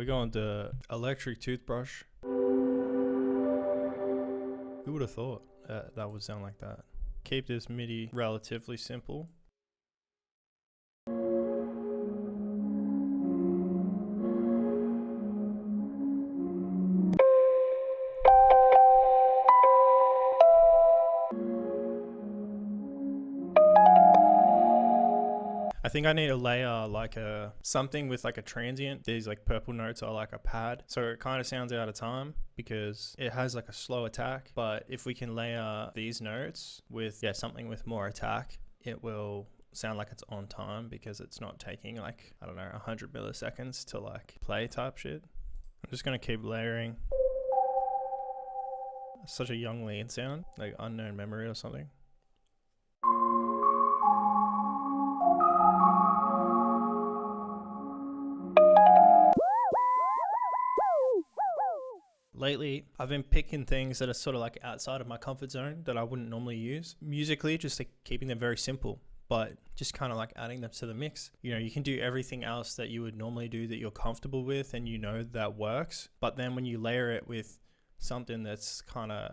we're going to electric toothbrush. Who would have thought that would sound like that? Keep this MIDI relatively simple. I think I need to layer like something with like a transient. These like purple notes are like a pad, so it kind of sounds out of time because it has like a slow attack. But if we can layer these notes with something with more attack, it will sound like it's on time because it's not taking like, I don't know, 100 milliseconds to like play type shit. I'm just gonna keep layering. Such a young lead sound, like Unknown Memory or something. Lately, I've been picking things that are sort of like outside of my comfort zone that I wouldn't normally use. Musically, just like keeping them very simple, but just kind of like adding them to the mix. You know, you can do everything else that you would normally do that you're comfortable with and you know that works. But then when you layer it with something that's kind of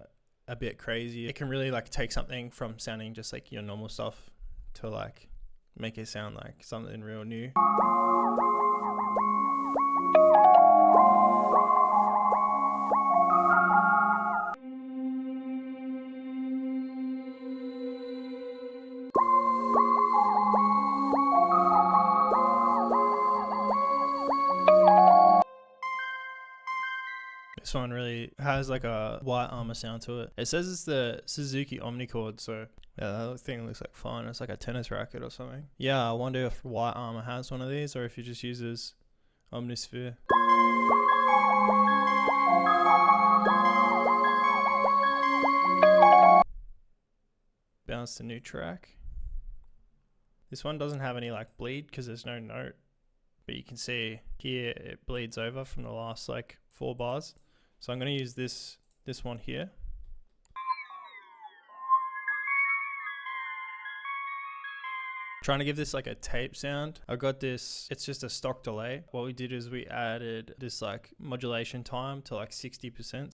a bit crazy, it can really like take something from sounding just like your normal stuff to like make it sound like something real new. This one really has like a white armor sound to it. It says it's the Suzuki Omnichord, so yeah, that thing looks like fun. It's like a tennis racket or something. Yeah, I wonder if White Armor has one of these or if he just uses Omnisphere. Bounce to new track. This one doesn't have any like bleed because there's no note, but you can see here it bleeds over from the last like 4 bars. So I'm going to use this one here. Trying to give this like a tape sound. I got this, it's just a stock delay. What we did is we added this like modulation time to like 60%.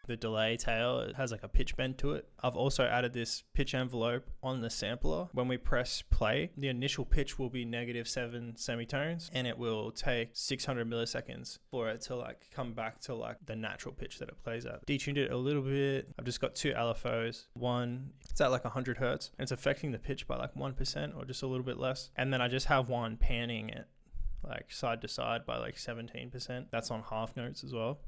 The delay tail, it has like a pitch bend to it. I've also added this pitch envelope on the sampler. When we press play, the initial pitch will be -7 semitones and it will take 600 milliseconds for it to like come back to like the natural pitch that it plays at. Detuned it a little bit. I've just got 2 LFOs. One, it's at like 100 hertz and it's affecting the pitch by like 1% or just a little bit less. And then I just have one panning it like side to side by like 17%. That's on half notes as well.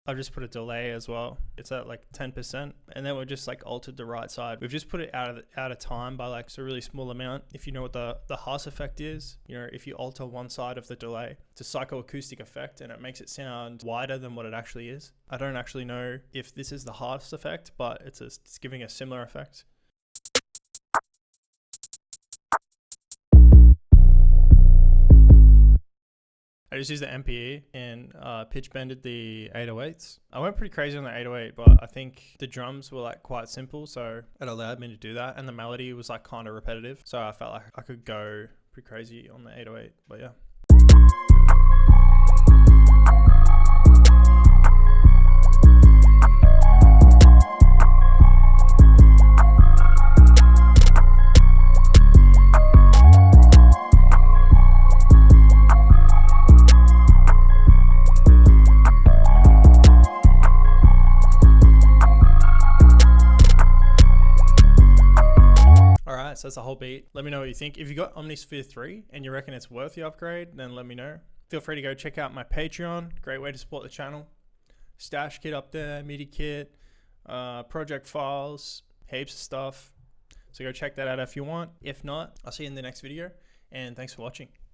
I've just put a delay as well. It's at like 10%, and then we've just like altered the right side. We've just put it out of time by like a really small amount. If you know what the Haas effect is, you know, if you alter one side of the delay, it's a psychoacoustic effect and it makes it sound wider than what it actually is. I don't actually know if this is the Haas effect, but it's giving a similar effect. I just used the MPE and pitch bended the 808s. I went pretty crazy on the 808, but I think the drums were like quite simple, so it allowed me to do that. And the melody was like kind of repetitive, so I felt like I could go pretty crazy on the 808, but yeah. So that's the whole beat. Let me know what you think. If you got Omnisphere 3 and you reckon it's worth the upgrade, then let me know. Feel free to go check out my Patreon. Great way to support the channel. Stash kit up there, MIDI kit, project files, heaps of stuff. So go check that out if you want. If not, I'll see you in the next video, and thanks for watching.